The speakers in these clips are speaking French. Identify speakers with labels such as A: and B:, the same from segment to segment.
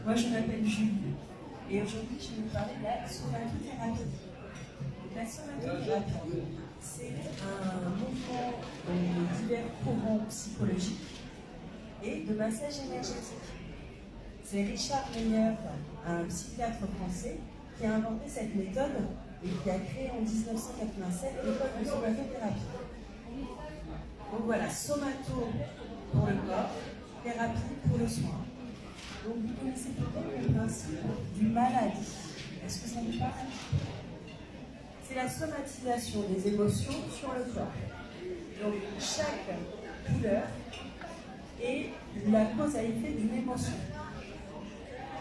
A: Moi, je m'appelle Julie et aujourd'hui, je vais vous parler de la somatothérapie. La somatothérapie, c'est un mouvement de divers courants psychologiques et de massage énergétique. C'est Richard Meyer, un psychiatre français, qui a inventé cette méthode et qui a créé en 1987 l'école de somatothérapie. Donc voilà, somato pour le corps, thérapie pour le soin. Donc vous connaissez peut-être le principe du maladie. Est-ce que ça vous parle? C'est la somatisation des émotions sur le corps. Donc chaque douleur est la cause à effet d'une émotion.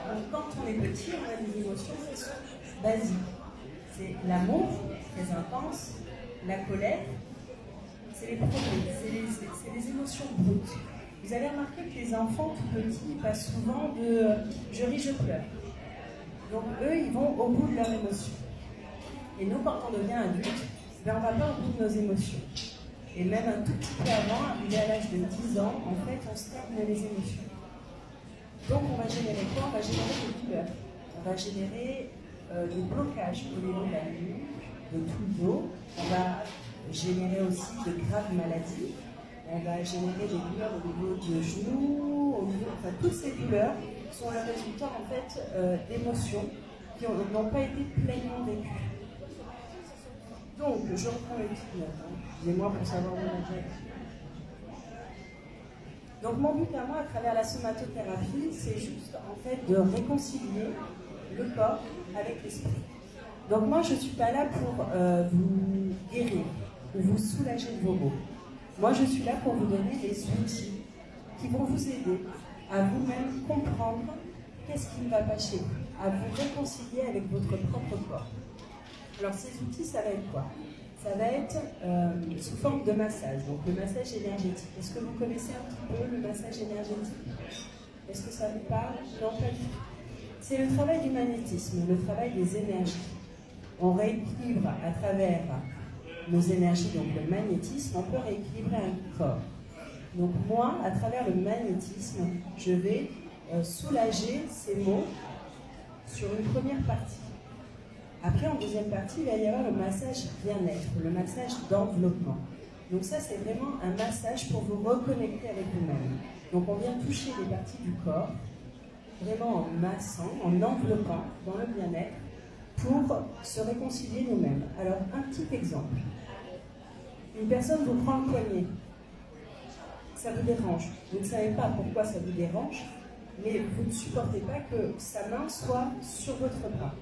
A: Donc quand on est petit, on a des émotions qui sont basiques. C'est l'amour, très intense, la colère, c'est les problèmes, c'est les émotions brutes. Vous avez remarqué que les enfants tout petits passent souvent de « je ris, je pleure ». Donc eux, ils vont au bout de leurs émotions. Et nous, quand on devient adulte, on ne va pas au bout de nos émotions. Et même un tout petit peu avant, arrivé à l'âge de 10 ans, en fait, on stagne les émotions. Donc on va générer quoi? On va générer des douleurs. On va générer des blocages au niveau de la nuque, de tout le dos. On va générer aussi de graves maladies. On va générer des douleurs au niveau du genou, enfin toutes ces douleurs sont le résultat en fait d'émotions qui n'ont pas été pleinement vécues. Donc, je reprends les petites notes, excusez-moi pour savoir où on a déjà. Donc mon but à moi à travers la somatothérapie, c'est juste en fait de réconcilier le corps avec l'esprit. Donc moi je ne suis pas là pour vous guérir ou vous soulager de vos maux. Moi, je suis là pour vous donner des outils qui vont vous aider à vous-même comprendre qu'est-ce qui ne va pas chez vous, à vous réconcilier avec votre propre corps. Alors, ces outils, ça va être quoi? Ça va être sous forme de massage, donc le massage énergétique. Est-ce que vous connaissez un petit peu le massage énergétique? Est-ce que ça vous parle? Non, pas du tout. C'est le travail du magnétisme, le travail des énergies. On rééquilibre à travers nos énergies, donc le magnétisme, on peut rééquilibrer un corps. Donc moi, à travers le magnétisme, je vais soulager ces maux sur une première partie. Après, en deuxième partie, il va y avoir le massage bien-être, le massage d'enveloppement. Donc ça, c'est vraiment un massage pour vous reconnecter avec vous-même. Donc on vient toucher les parties du corps, vraiment en massant, en enveloppant dans le bien-être, pour se réconcilier nous-mêmes. Alors, un petit exemple. Une personne vous prend le poignet. Ça vous dérange. Vous ne savez pas pourquoi ça vous dérange, mais vous ne supportez pas que sa main soit sur votre bras.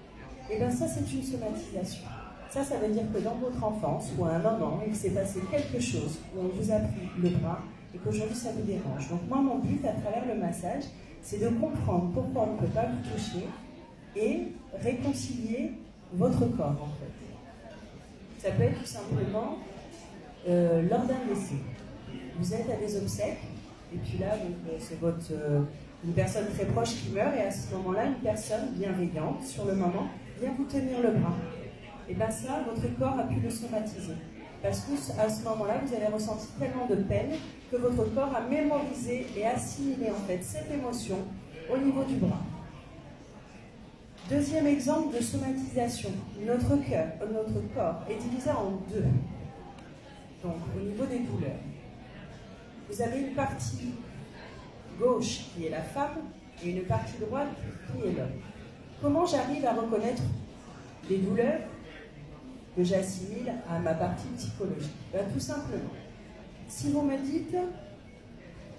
A: Et bien ça, c'est une somatisation. Ça veut dire que dans votre enfance, ou à un moment, il s'est passé quelque chose où on vous a pris le bras et qu'aujourd'hui, ça vous dérange. Donc moi, mon but, à travers le massage, c'est de comprendre pourquoi on ne peut pas vous toucher et réconcilier votre corps, en fait. Ça peut être tout simplement lors d'un décès. Vous êtes à des obsèques, et puis là, c'est une personne très proche qui meurt, et à ce moment-là, une personne bienveillante, sur le moment, vient vous tenir le bras. Et bien ça, votre corps a pu le somatiser. Parce qu'à ce moment-là, vous avez ressenti tellement de peine que votre corps a mémorisé et assimilé en fait cette émotion au niveau du bras. Deuxième exemple de somatisation. Notre corps est divisé en deux. Donc, au niveau des douleurs, vous avez une partie gauche qui est la femme et une partie droite qui est l'homme. Comment j'arrive à reconnaître les douleurs que j'assimile à ma partie psychologique? Ben, tout simplement, si vous me dites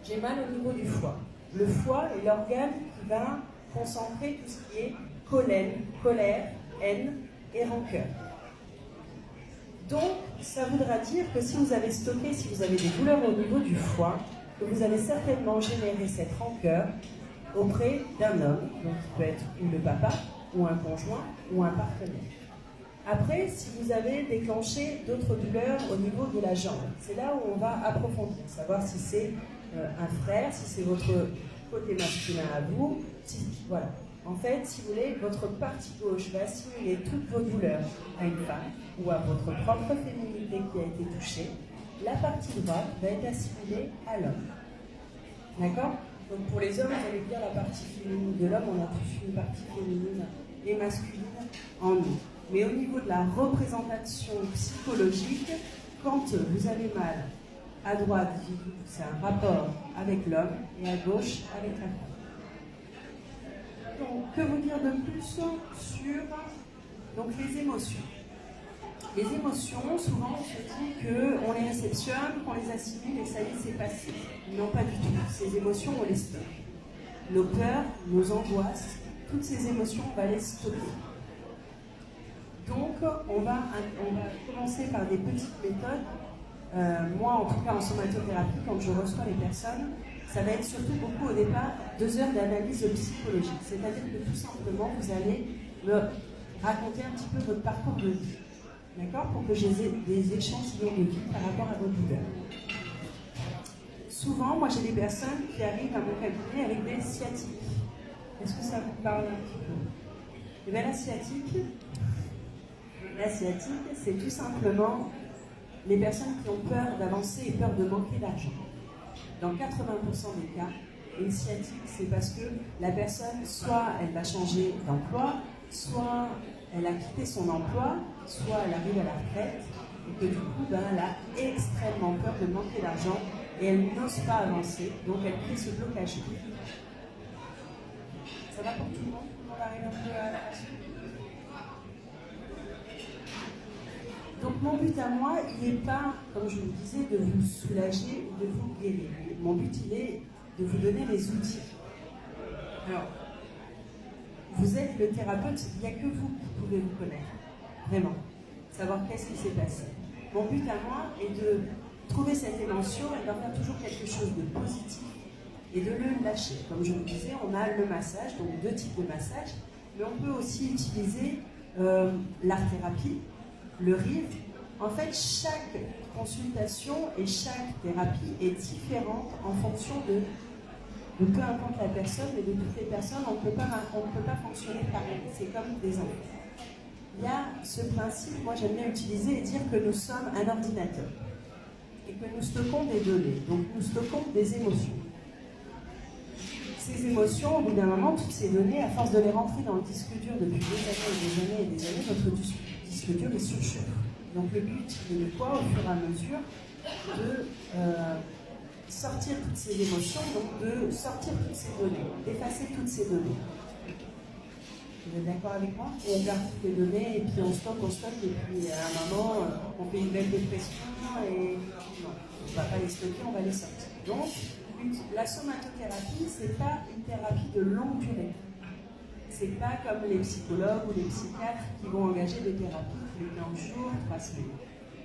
A: j'ai mal au niveau du foie, le foie est l'organe qui va concentrer tout ce qui est colère, haine et rancœur. Donc, ça voudra dire que si vous avez des douleurs au niveau du foie, que vous avez certainement généré cette rancœur auprès d'un homme, donc qui peut être ou le papa, ou un conjoint, ou un partenaire. Après, si vous avez déclenché d'autres douleurs au niveau de la jambe, c'est là où on va approfondir, savoir si c'est un frère, si c'est votre côté masculin à vous, voilà. En fait, si vous voulez, votre partie gauche va assimiler toutes vos douleurs à une femme ou à votre propre féminité qui a été touchée. La partie droite va être assimilée à l'homme. D'accord? Donc pour les hommes, vous allez dire la partie féminine de l'homme, on a tous une partie féminine et masculine en nous. Mais au niveau de la représentation psychologique, quand vous avez mal à droite, c'est un rapport avec l'homme et à gauche avec la femme. Donc, que vous dire de plus sur donc, les émotions? Les émotions, souvent on se dit qu'on les réceptionne, qu'on les assimile et ça y est, c'est passé. Non, pas du tout. Ces émotions, on les stocke. Nos peurs, nos angoisses, toutes ces émotions, on va les stocker. Donc, on va commencer par des petites méthodes. Moi, en tout cas, en somatothérapie, quand je reçois les personnes, ça va être surtout beaucoup au départ 2 heures d'analyse psychologique. C'est-à-dire que tout simplement, vous allez me raconter un petit peu votre parcours de vie. D'accord? Pour que j'ai des échantillons de vie par rapport à votre douleur. Souvent, moi, j'ai des personnes qui arrivent à mon cabinet avec des sciatiques. Est-ce que ça vous parle un petit peu? Eh bien, la sciatique, c'est tout simplement les personnes qui ont peur d'avancer et peur de manquer d'argent. Dans 80% des cas, une sciatique, c'est parce que la personne, soit elle va changer d'emploi, soit elle a quitté son emploi, soit elle arrive à la retraite, et que du coup, elle a extrêmement peur de manquer d'argent, et elle n'ose pas avancer, donc elle crée ce blocage. Ça va pour tout le monde? On arrive un peu à la suite. Donc mon but à moi, il n'est pas, comme je vous disais, de vous soulager ou de vous guérir. Mon but, il est de vous donner les outils. Alors, vous êtes le thérapeute, il n'y a que vous qui pouvez vous connaître. Vraiment. Savoir qu'est-ce qui s'est passé. Mon but à moi est de trouver cette émotion et d'en faire toujours quelque chose de positif et de le lâcher. Comme je vous disais, on a le massage, donc 2 types de massage, mais on peut aussi utiliser l'art-thérapie, le rire. En fait, chaque consultation et chaque thérapie est différente en fonction de peu importe la personne, mais de toutes les personnes, on ne peut pas fonctionner pareil. C'est comme des enfants. Il y a ce principe, moi j'aime bien utiliser et dire que nous sommes un ordinateur et que nous stockons des données, donc nous stockons des émotions. Ces émotions, au bout d'un moment, toutes ces données, à force de les rentrer dans le disque dur depuis des années, notre disque dur est surchauffe. Donc le but, c'est de quoi, au fur et à mesure, de sortir toutes ces émotions, donc de sortir toutes ces données, d'effacer toutes ces données. Vous êtes d'accord avec moi? Et on garde toutes les données, et puis on stocke, et puis à un moment, on fait une belle dépression, et non, on ne va pas les stocker, on va les sortir. Donc, la somatothérapie, ce n'est pas une thérapie de longue durée. Ce n'est pas comme les psychologues ou les psychiatres qui vont engager des thérapies tous les 15 jours, 3 semaines.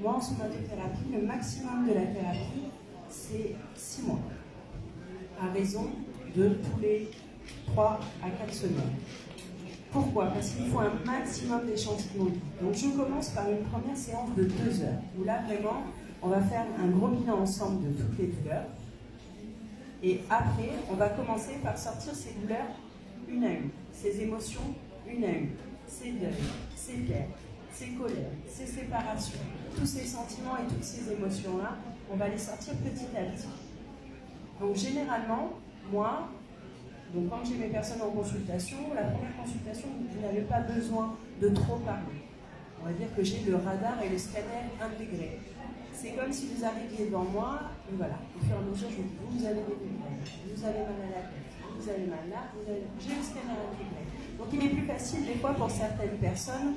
A: Moi, en somatothérapie, le maximum de la thérapie, c'est 6 mois, à raison de tous les 3 à 4 semaines. Pourquoi? Parce qu'il faut un maximum d'échantillons. Donc je commence par une première séance de 2 heures, où là vraiment, on va faire un gros bilan ensemble de toutes les douleurs. Et après, on va commencer par sortir ces douleurs une à une, ces émotions une à une, ces deuils, ces guerres, ces colères, ces séparations, tous ces sentiments et toutes ces émotions-là, on va les sortir petit à petit. Donc généralement, moi, donc quand j'ai mes personnes en consultation, la première consultation, vous n'avez pas besoin de trop parler. On va dire que j'ai le radar et le scanner intégrés. C'est comme si vous arriviez devant moi, et voilà, au fur et à mesure, je vous dis, vous avez des migraines, vous avez mal à la tête, vous avez mal là, j'ai le scanner intégré. Donc il est plus facile des fois pour certaines personnes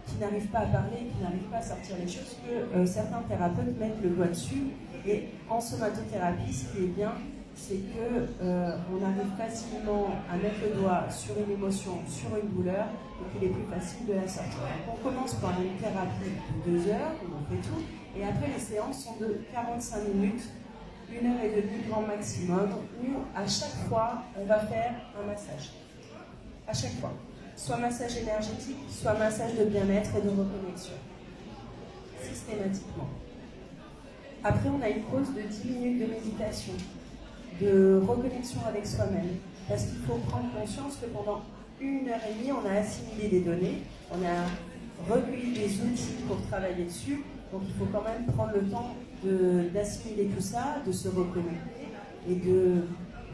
A: qui n'arrivent pas à parler, qui n'arrivent pas à sortir les choses, que certains thérapeutes mettent le doigt dessus. Et en somatothérapie, ce qui est bien, c'est qu'on arrive facilement à mettre le doigt sur une émotion, sur une douleur, donc il est plus facile de la sortir. Donc on commence par une thérapie de 2 heures, où on fait tout, et après les séances sont de 45 minutes, 1h30 grand maximum, où à chaque fois, on va faire un massage. À chaque fois. Soit massage énergétique, soit massage de bien-être et de reconnexion. Systématiquement. Après, on a une pause de 10 minutes de méditation, de reconnexion avec soi-même. Parce qu'il faut prendre conscience que pendant 1h30, on a assimilé des données, on a recueilli des outils pour travailler dessus. Donc il faut quand même prendre le temps d'assimiler tout ça, de se reconnecter et de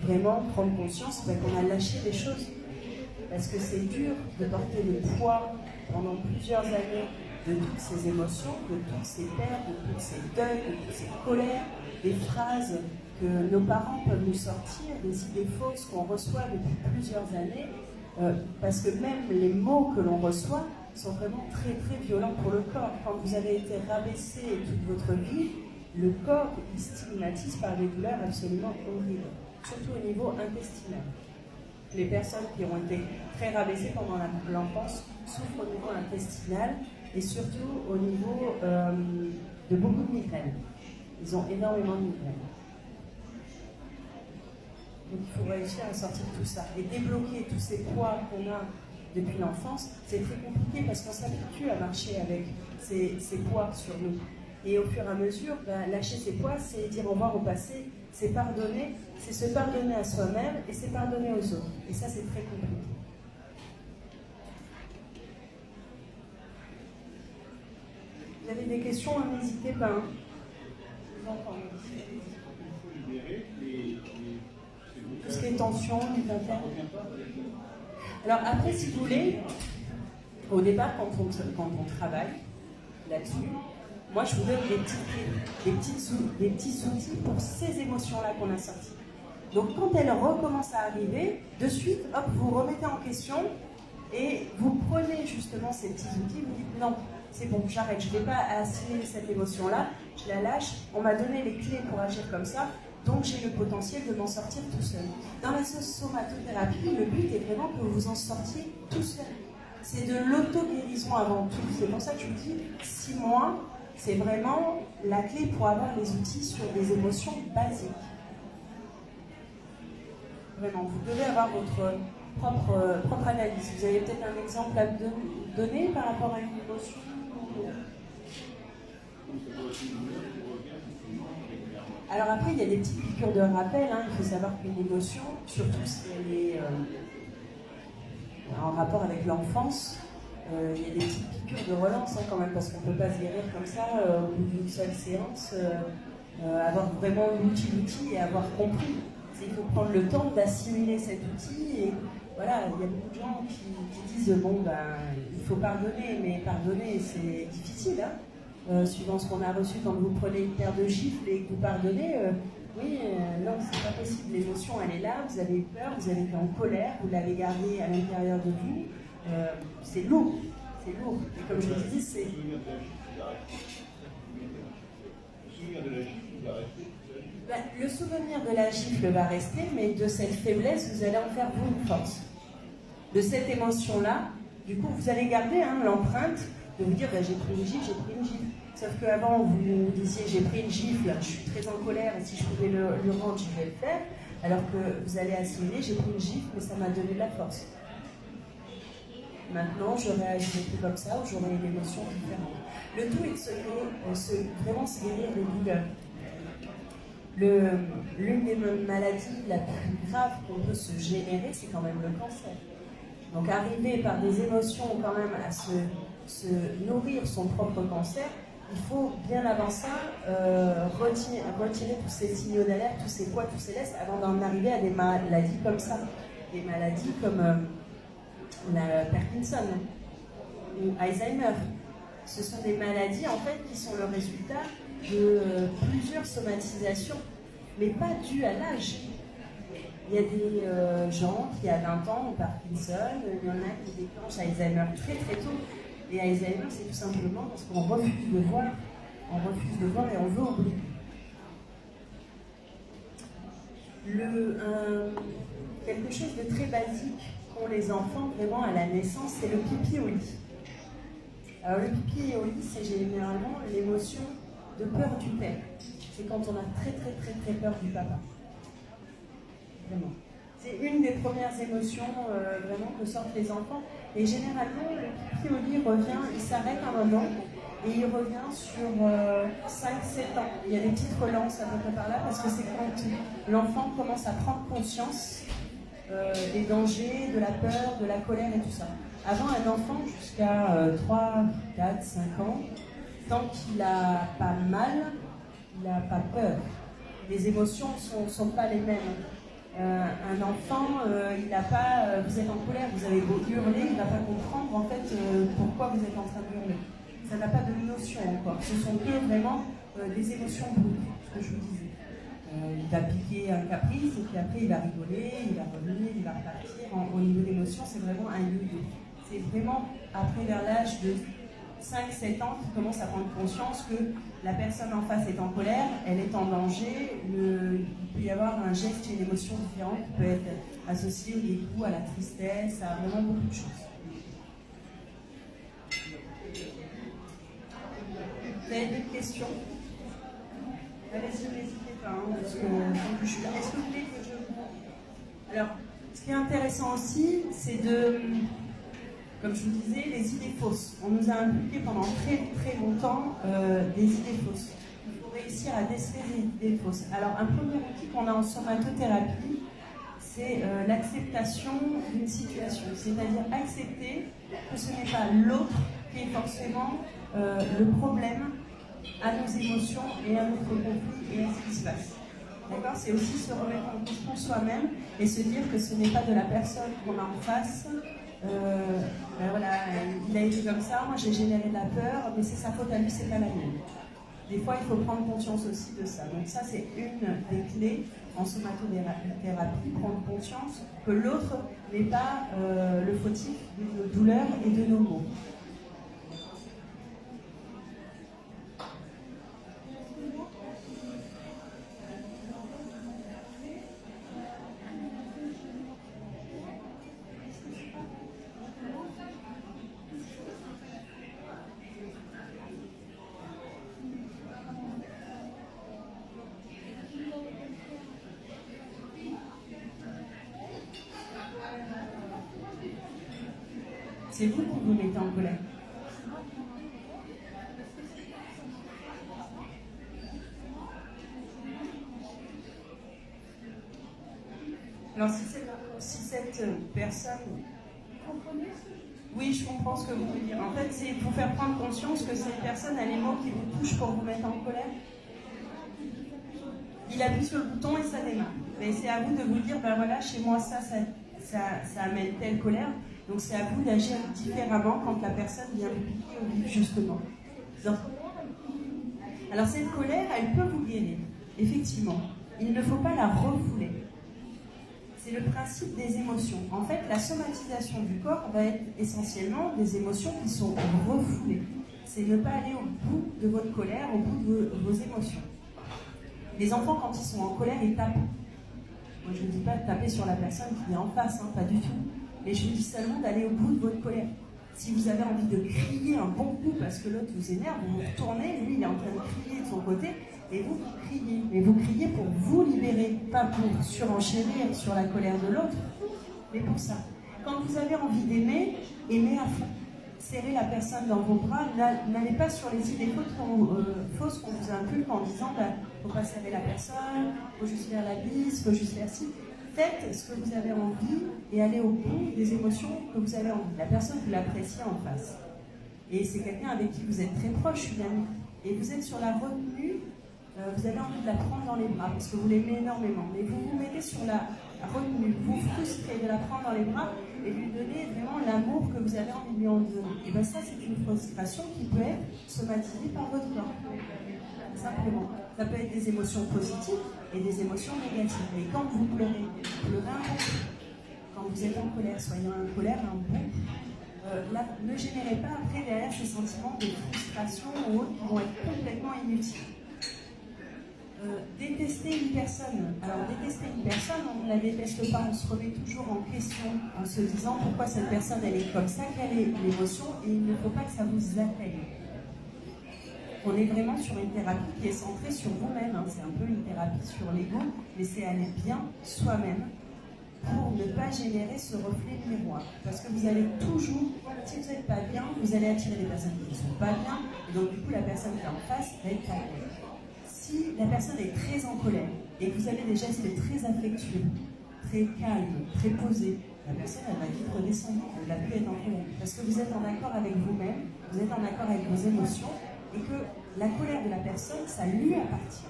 A: vraiment prendre conscience qu'on a lâché des choses. Parce que c'est dur de porter le poids pendant plusieurs années de toutes ces émotions, de toutes ces pertes, de toutes ces deuils, de toutes ces colères, des phrases que nos parents peuvent nous sortir, des idées fausses qu'on reçoit depuis plusieurs années, parce que même les mots que l'on reçoit sont vraiment très très violents pour le corps. Quand vous avez été rabaissé toute votre vie, le corps il stigmatise par des douleurs absolument horribles, surtout au niveau intestinal. Les personnes qui ont été très rabaissées pendant l'enfance souffrent au niveau intestinal et surtout au niveau de beaucoup de migraines. Ils ont énormément de migraines. Donc il faut réussir à sortir tout ça et débloquer tous ces poids qu'on a depuis l'enfance. C'est très compliqué parce qu'on s'habitue à marcher avec ces poids sur nous. Et au fur et à mesure, lâcher ces poids, c'est dire au revoir au passé, c'est pardonner, c'est se pardonner à soi-même et c'est pardonner aux autres. Et ça, c'est très compliqué. Vous avez des questions, n'hésitez pas. Hein. Je vous entends. Tout ce qui est tension, lutte interne. Alors après, si vous voulez, au départ, quand on travaille là-dessus, moi je vous donne des petits outils pour ces émotions-là qu'on a sorties. Donc quand elles recommencent à arriver, de suite, hop, vous remettez en question et vous prenez justement ces petits outils, vous dites non, c'est bon, j'arrête, je ne vais pas assimiler cette émotion-là, je la lâche, on m'a donné les clés pour agir comme ça, donc j'ai le potentiel de m'en sortir tout seul. Dans la somatothérapie, le but est vraiment que vous en sortiez tout seul. C'est de l'auto-guérison avant tout. C'est pour ça que je vous dis, 6 mois, c'est vraiment la clé pour avoir les outils sur des émotions basiques. Vraiment, vous devez avoir votre propre analyse. Vous avez peut-être un exemple à donner par rapport à une émotion Alors après, il y a des petites piqûres de rappel. Hein. Il faut savoir qu'une émotion, surtout si elle est en rapport avec l'enfance, il y a des petites piqûres de relance hein, quand même, parce qu'on ne peut pas se guérir comme ça au bout d'une seule séance, avoir vraiment l'outil et avoir compris. Il faut prendre le temps d'assimiler cet outil et voilà, il y a beaucoup de gens qui disent bon il faut pardonner, mais pardonner c'est difficile suivant ce qu'on a reçu quand vous prenez une paire de gifles et que vous pardonnez, non c'est pas possible, l'émotion elle est là, vous avez eu peur, vous avez été en colère, vous l'avez gardée à l'intérieur de vous, c'est lourd, et comme je le disais c'est... Le souvenir de la gifle va rester, mais de cette faiblesse, vous allez en faire vous une force. De cette émotion-là, du coup, vous allez garder l'empreinte de vous dire j'ai pris une gifle, Sauf qu'avant, vous disiez j'ai pris une gifle, je suis très en colère et si je pouvais le rendre, je vais le faire. Alors que vous allez assimiler j'ai pris une gifle, mais ça m'a donné de la force. Maintenant, je réagirai plus comme ça ou j'aurai une émotion différente. Le tout est de vraiment se guérir des douleurs. L'une des maladies la plus grave qu'on peut se générer, c'est quand même le cancer. Donc arriver par des émotions quand même à se nourrir son propre cancer, il faut bien avant ça retirer tous ces signaux d'alerte, tous ces poids, tous ces laisses, avant d'en arriver à des maladies comme ça. Des maladies comme la Parkinson ou Alzheimer. Ce sont des maladies en fait qui sont le résultat de plusieurs somatisations, mais pas dues à l'âge. Il y a des gens qui à 20 ans ont Parkinson, il y en a qui déclenchent Alzheimer très très tôt. Et Alzheimer, c'est tout simplement parce qu'on refuse de voir, et on veut oublier. Quelque chose de très basique qu'ont les enfants vraiment à la naissance, c'est le pipi au lit. Alors le pipi au lit, c'est généralement l'émotion de peur du père. C'est quand on a très très très très peur du papa. Vraiment. C'est une des premières émotions vraiment que sortent les enfants. Et généralement, le pipi au lit revient, il s'arrête un moment et il revient sur 5-7 ans. Il y a des petites relances à peu près par là parce que c'est quand l'enfant commence à prendre conscience des dangers, de la peur, de la colère et tout ça. Avant, un enfant jusqu'à 3, 4, 5 ans, tant qu'il n'a pas mal, il n'a pas peur. Les émotions ne sont pas les mêmes. Un enfant, il n'a pas, vous êtes en colère, vous avez beau hurler, il ne va pas comprendre en fait pourquoi vous êtes en train de hurler. Ça n'a pas de notion encore. Ce sont que vraiment des émotions brutes, ce que je vous disais. Il va piquer un caprice et puis après il va rigoler, il va revenir, il va repartir. Au niveau d'émotion, c'est vraiment un yo-yo. C'est vraiment après vers l'âge de 5-7 ans qu'il commence à prendre conscience que la personne en face est en colère, elle est en danger, il peut y avoir un geste et une émotion différente qui peut être associée au dégoût, à la tristesse, à vraiment beaucoup de choses. Vous avez d'autres questions? Allez-y, n'hésitez pas, parce que je suis là. Est-ce que vous voulez que je... Alors, ce qui est intéressant aussi, c'est de... Comme je vous disais, les idées fausses. On nous a inculqué pendant très très longtemps des idées fausses. Il faut réussir à déceler des idées fausses. Alors, un premier outil qu'on a en somatothérapie, c'est l'acceptation d'une situation. C'est-à-dire accepter que ce n'est pas l'autre qui est forcément le problème à nos émotions et à notre conflit et à ce qui se passe. D'accord? C'est aussi se remettre en question soi-même et se dire que ce n'est pas de la personne qu'on a en face. Ben voilà, il a été comme ça, moi j'ai généré de la peur, mais c'est sa faute à lui, c'est pas la mienne. Des fois, il faut prendre conscience aussi de ça. Donc ça, c'est une des clés en somatothérapie, prendre conscience que l'autre n'est pas le fautif de nos douleurs et de nos maux. C'est vous qui vous mettez en colère. Alors si cette personne... Oui, je comprends ce que vous voulez dire. En fait, c'est pour faire prendre conscience que cette personne a les mots qui vous touchent pour vous mettre en colère. Il appuie sur le bouton et ça démarre. Mais c'est à vous de vous dire, ben voilà, chez moi, ça amène telle colère. Donc c'est à vous d'agir différemment quand la personne vient vous piquer au vif, justement. Donc, alors cette colère, elle peut vous guérir, effectivement. Il ne faut pas la refouler. C'est le principe des émotions. En fait, la somatisation du corps va être essentiellement des émotions qui sont refoulées. C'est ne pas aller au bout de votre colère, au bout de vos émotions. Les enfants, quand ils sont en colère, ils tapent. Moi, je ne dis pas de taper sur la personne qui est en face, hein, pas du tout. Mais je vous dis seulement d'aller au bout de votre colère. Si vous avez envie de crier un bon coup parce que l'autre vous énerve, vous vous retournez, lui il est en train de crier de son côté, et vous criez. Mais vous criez pour vous libérer, pas pour surenchérir sur la colère de l'autre, mais pour ça. Quand vous avez envie d'aimer, aimez à fond. Serrez la personne dans vos bras, n'allez pas sur les idées fausses qu'on vous inculque en disant faut pas serrer la personne, faut juste faire la bise, faut juste faire ci. Faites ce que vous avez envie et allez au bout des émotions que vous avez envie. La personne, vous l'appréciez en face. Et c'est quelqu'un avec qui vous êtes très proche, une amie. Et vous êtes sur la retenue, vous avez envie de la prendre dans les bras parce que vous l'aimez énormément. Mais vous vous mettez sur la retenue, vous frustrez de la prendre dans les bras et lui donner vraiment l'amour que vous avez envie de lui en donner. Et bien ça, c'est une frustration qui peut être somatisée par votre corps. Simplement. Ça peut être des émotions positives et des émotions négatives. Et quand vous pleurez, pleurez un bon. Quand vous êtes en colère, soyez en colère un bon. Là, ne générez pas après derrière ces sentiments de frustration ou autres qui vont être complètement inutiles. Détester une personne. Alors, détester une personne, on ne la déteste pas, on se remet toujours en question en se disant pourquoi cette personne elle est comme ça, quelle est l'émotion, et il ne faut pas que ça vous atteigne. On est vraiment sur une thérapie qui est centrée sur vous-même. Hein. C'est un peu une thérapie sur l'ego, mais c'est aller bien soi-même pour ne pas générer ce reflet miroir. Parce que vous allez toujours, si vous n'êtes pas bien, vous allez attirer des personnes qui ne sont pas bien, et donc du coup la personne qui est en face va être en colère. Si la personne est très en colère et que vous avez des gestes très affectueux, très calmes, très posés, la personne elle va vite redescendre, elle ne va plus être en colère. Parce que vous êtes en accord avec vous-même, vous êtes en accord avec vos émotions, et que la colère de la personne, ça lui appartient.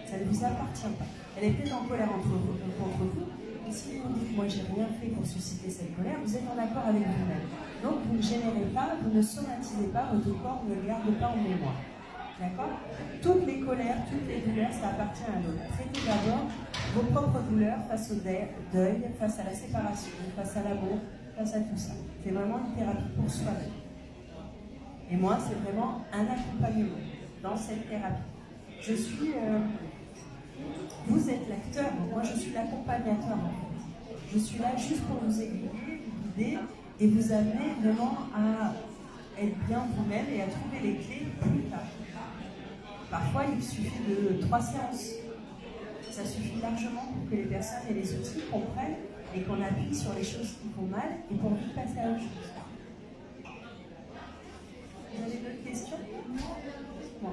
A: Ça ne vous appartient pas. Elle est peut-être en colère contre vous, j'ai rien fait pour susciter cette colère, vous êtes en accord avec vous-même. Donc vous ne générez pas, vous ne somatisez pas, votre corps ne le garde pas en mémoire. D'accord? Toutes les colères, toutes les douleurs, ça appartient à l'autre. Traitez d'abord vos propres douleurs face au deuil, face à la séparation, face à l'amour, face à tout ça. C'est vraiment une thérapie pour soi-même. Et moi, c'est vraiment un accompagnement dans cette thérapie. Je suis... vous êtes l'acteur, moi je suis l'accompagnateur en fait. Je suis là juste pour vous aiguiller, vous guider et vous amener vraiment à être bien vous-même et à trouver les clés plus tard. Parfois, il suffit de 3 séances. Ça suffit largement pour que les personnes et les outils comprennent et qu'on appuie sur les choses qui font mal et pour vite passer à autre chose. Vous avez d'autres questions? Bon.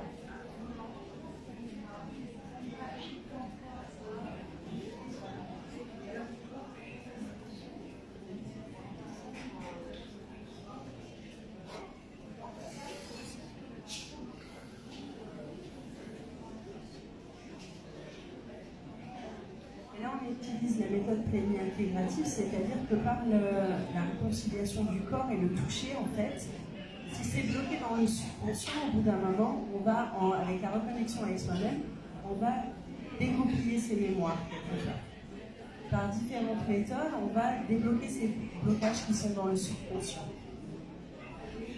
A: On utilise la méthode pléni-intégrative, c'est-à-dire que par la réconciliation du corps et le toucher, en fait, si c'est bloqué dans le subconscient, au bout d'un moment, on va, avec la reconnexion avec soi-même, on va dégoupiller ces mémoires. Par différentes méthodes, on va débloquer ces blocages qui sont dans le subconscient.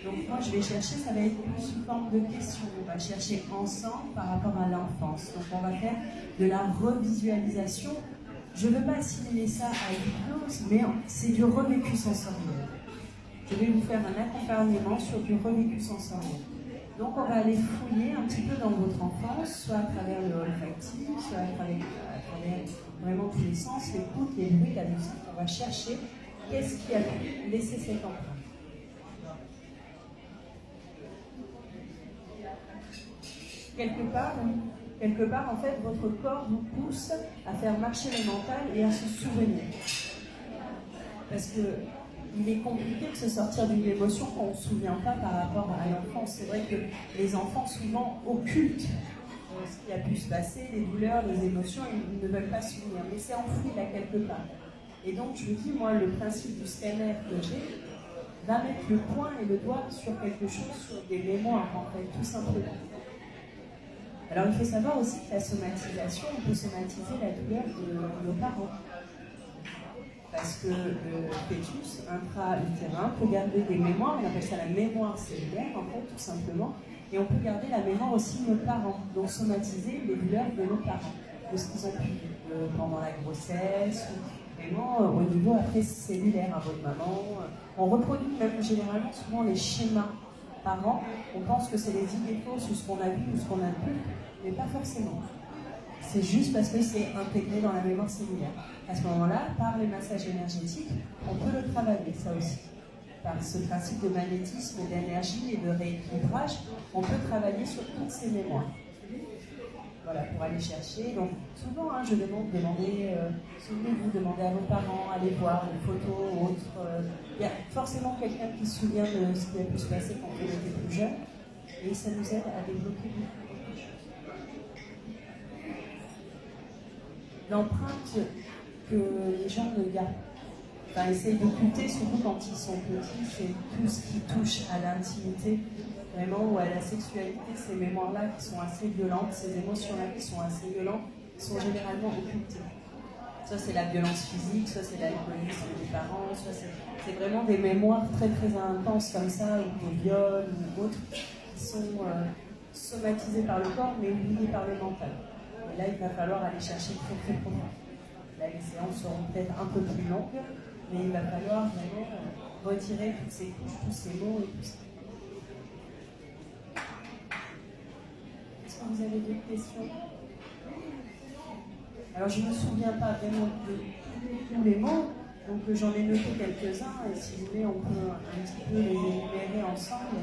A: Donc moi, je vais chercher, ça va être plus sous forme de questions. On va chercher ensemble par rapport à l'enfance. Donc on va faire de la revisualisation. Je ne veux pas assimiler ça à l'hypnose, mais c'est du revécu sensoriel. Je vais vous faire un accompagnement sur du revécu sensoriel. Donc on va aller fouiller un petit peu dans votre enfance, soit à travers le olfactif, soit à travers vraiment tous les sens, l'écoute, les bruits, la musique. On va chercher qu'est-ce qui a pu laisser cette empreinte. Quelque part, en fait, votre corps vous pousse à faire marcher le mental et à se souvenir. Parce que il est compliqué de se sortir d'une émotion qu'on ne se souvient pas par rapport à l'enfance. C'est vrai que les enfants souvent occultent ce qui a pu se passer, les douleurs, les émotions, ils ne veulent pas se souvenir. Mais c'est enfoui là quelque part. Et donc, je vous dis, moi, le principe du scanner que j'ai va mettre le poing et le doigt sur quelque chose, sur des mémoires, en fait, tout simplement. Alors, il faut savoir aussi que la somatisation, on peut somatiser la douleur de nos parents. Parce que le fœtus intra-utérin peut garder des mémoires, on appelle ça la mémoire cellulaire, en fait, tout simplement. Et on peut garder la mémoire aussi de nos parents, donc somatiser les douleurs de nos parents, de ce qu'ils ont pu vivre pendant la grossesse, ou vraiment au niveau après cellulaire à votre maman. On reproduit même généralement souvent les schémas parents, on pense que c'est les idées fausses ou ce qu'on a vu ou ce qu'on a vu, mais pas forcément. C'est juste parce que c'est intégré dans la mémoire cellulaire. À ce moment-là, par les massages énergétiques, on peut le travailler, ça aussi. Par ce principe de magnétisme, d'énergie et de rééquilibrage, on peut travailler sur toutes ces mémoires. Voilà, pour aller chercher. Donc, souvent, je demandez, souvenez-vous, demandez à vos parents, allez voir une photo ou autre. Il y a forcément quelqu'un qui se souvient de ce qui a pu se passer quand on était plus jeune, et ça nous aide à débloquer beaucoup de choses. L'empreinte que les gens ne gardent, essayent d'occulter, surtout quand ils sont petits, c'est tout ce qui touche à l'intimité, vraiment, ou à la sexualité, ces mémoires-là qui sont assez violentes, ces émotions-là qui sont assez violentes, sont généralement occultées. Soit c'est la violence physique, soit c'est l'alcoolisme des parents, soit c'est vraiment des mémoires très très intenses comme ça, ou de viol ou autres, qui sont somatisées par le corps, mais oubliées par le mental. Et là, il va falloir aller chercher très très profond. Là, les séances seront peut-être un peu plus longues, mais il va falloir vraiment retirer toutes ces couches, tous ces mots et tout ça. Est-ce que vous avez d'autres questions? Alors, je ne me souviens pas vraiment de tous les mots, donc j'en ai noté quelques-uns, et si vous voulez, on peut un petit peu les énumérer ensemble.